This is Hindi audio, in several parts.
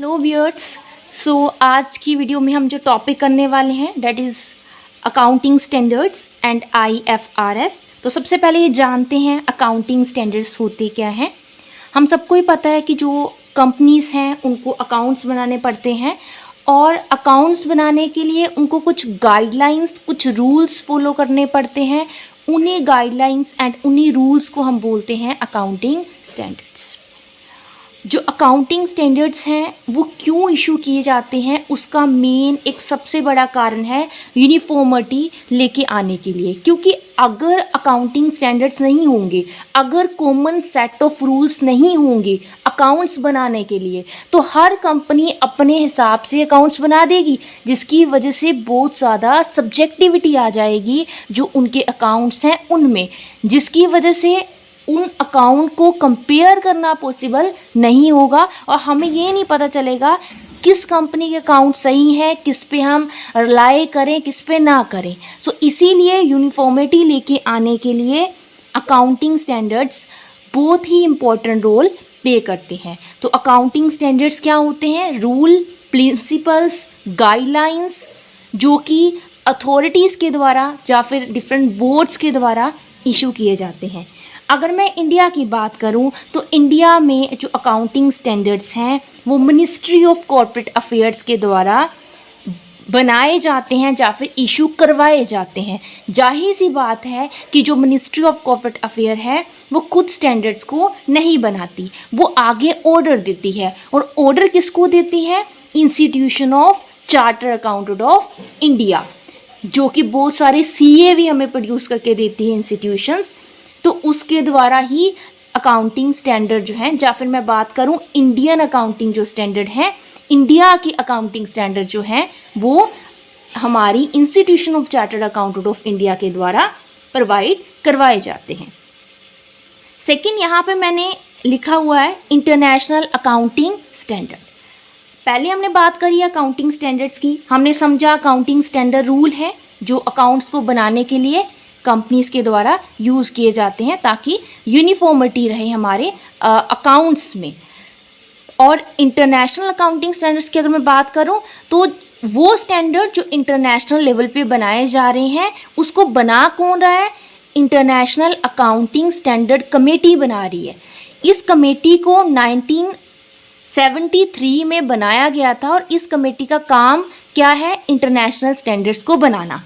Hello viewers. सो आज की वीडियो में हम जो टॉपिक करने वाले हैं that is accounting standards and IFRS। तो सबसे पहले ये जानते हैं अकाउंटिंग स्टैंडर्ड्स होते क्या हैं। हम सबको ही पता है कि जो कंपनीज़ हैं उनको अकाउंट्स बनाने पड़ते हैं और अकाउंट्स बनाने के लिए उनको कुछ गाइडलाइंस, कुछ रूल्स फॉलो करने पड़ते हैं। उन्हीं गाइडलाइंस एंड उन्हीं रूल्स को हम बोलते हैं अकाउंटिंग स्टैंडर्ड्स। जो अकाउंटिंग स्टैंडर्ड्स हैं वो क्यों इशू किए जाते हैं, उसका मेन एक सबसे बड़ा कारण है यूनिफॉर्मिटी लेके आने के लिए। क्योंकि अगर अकाउंटिंग स्टैंडर्ड्स नहीं होंगे, अगर कॉमन सेट ऑफ रूल्स नहीं होंगे अकाउंट्स बनाने के लिए, तो हर कंपनी अपने हिसाब से अकाउंट्स बना देगी, जिसकी वजह से बहुत ज़्यादा सब्जेक्टिविटी आ जाएगी जो उनके अकाउंट्स हैं उनमें, जिसकी वजह से उन अकाउंट को कंपेयर करना पॉसिबल नहीं होगा और हमें ये नहीं पता चलेगा किस कंपनी के अकाउंट सही है, किस पे हम रिलाई करें, किस पे ना करें। सो इसीलिए यूनिफॉर्मिटी लेके आने के लिए अकाउंटिंग स्टैंडर्ड्स बहुत ही इम्पोर्टेंट रोल प्ले करते हैं। तो अकाउंटिंग स्टैंडर्ड्स क्या होते हैं? रूल, प्रिंसिपल्स, गाइडलाइंस जो कि अथॉरिटीज़ के द्वारा या फिर डिफरेंट बोर्ड्स के द्वारा इशू किए जाते हैं। अगर मैं इंडिया की बात करूं तो इंडिया में जो अकाउंटिंग स्टैंडर्ड्स हैं वो मिनिस्ट्री ऑफ कॉर्पोरेट अफेयर्स के द्वारा बनाए जाते हैं या फिर इशू करवाए जाते हैं। जाहिर सी बात है कि जो मिनिस्ट्री ऑफ कॉर्पोरेट अफेयर है वो खुद स्टैंडर्ड्स को नहीं बनाती, वो आगे ऑर्डर देती है। और ऑर्डर किसको देती है? Institution of charter accountant of India, जो कि बहुत सारे CA भी हमें प्रोड्यूस करके देती है इंस्टीट्यूशंस। तो उसके द्वारा ही अकाउंटिंग स्टैंडर्ड जो है, या फिर मैं बात करूं इंडियन अकाउंटिंग जो स्टैंडर्ड है, इंडिया की अकाउंटिंग स्टैंडर्ड जो है वो हमारी institution of chartered accountant of India के द्वारा प्रोवाइड करवाए जाते हैं। सेकंड, यहाँ पे मैंने लिखा हुआ है इंटरनेशनल अकाउंटिंग स्टैंडर्ड। पहले हमने बात करी अकाउंटिंग स्टैंडर्ड्स की, हमने समझा अकाउंटिंग स्टैंडर्ड रूल है जो अकाउंट्स को बनाने के लिए कंपनीज के द्वारा यूज़ किए जाते हैं ताकि यूनिफॉर्मिटी रहे हमारे अकाउंट्स में। और इंटरनेशनल अकाउंटिंग स्टैंडर्ड्स की अगर मैं बात करूं तो वो स्टैंडर्ड जो इंटरनेशनल लेवल पे बनाए जा रहे हैं उसको बना कौन रहा है? इंटरनेशनल अकाउंटिंग स्टैंडर्ड कमेटी बना रही है। इस कमेटी को 1973 में बनाया गया था और इस कमेटी का काम क्या है? इंटरनेशनल स्टैंडर्ड्स को बनाना।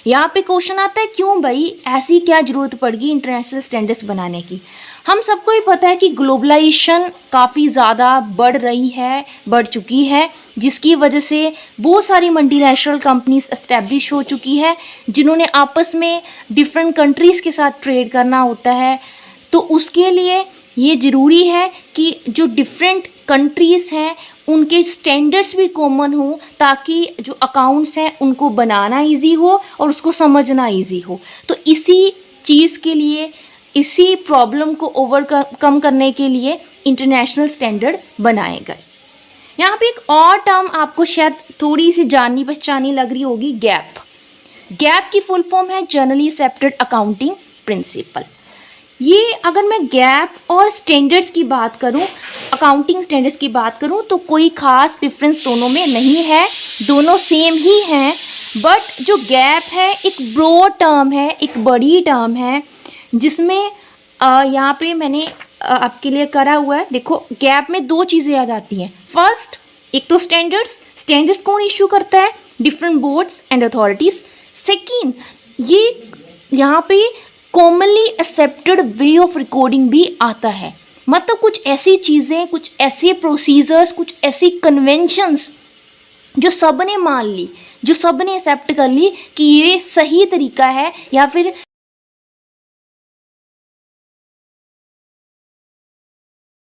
यहाँ पे क्वेश्चन आता है क्यों भाई ऐसी क्या ज़रूरत पड़ गई इंटरनेशनल स्टैंडर्ड्स बनाने की? हम सबको ही पता है कि ग्लोबलाइजेशन काफ़ी ज़्यादा बढ़ चुकी है, जिसकी वजह से बहुत सारी मल्टीनेशनल कंपनीज एस्टेब्लिश हो चुकी है जिन्होंने आपस में डिफरेंट कंट्रीज़ के साथ ट्रेड करना होता है। तो उसके लिए ये ज़रूरी है कि जो डिफरेंट कंट्रीज़ हैं उनके स्टैंडर्ड्स भी कॉमन हो ताकि जो अकाउंट्स हैं उनको बनाना इजी हो और उसको समझना इजी हो। तो इसी चीज़ के लिए, इसी प्रॉब्लम को ओवरकम करने के लिए इंटरनेशनल स्टैंडर्ड बनाए गए। यहाँ पे एक और टर्म आपको शायद थोड़ी सी जानी पहचानी लग रही होगी, गैप। गैप की फुल फॉर्म है जनरली एक्सेप्टेड अकाउंटिंग प्रिंसिपल। ये अगर मैं गैप और स्टैंडर्ड्स की बात करूं, अकाउंटिंग स्टैंडर्ड्स की बात करूं तो कोई ख़ास डिफरेंस दोनों में नहीं है, दोनों सेम ही हैं। बट जो गैप है एक ब्रॉड टर्म है, एक बड़ी टर्म है, जिसमें यहाँ पे मैंने आपके लिए करा हुआ है। देखो, गैप में दो चीज़ें आ जाती हैं। फर्स्ट, एक तो स्टैंडर्ड्स कौन इशू करता है? Different boards and authorities. Second, ये यहाँ पे commonly accepted way of recording भी आता है। मतलब कुछ ऐसी चीज़ें, कुछ ऐसे प्रोसीजर्स, कुछ ऐसी कन्वेंशंस जो सब ने मान ली, जो सब ने एक्सेप्ट कर ली कि ये सही तरीका है या फिर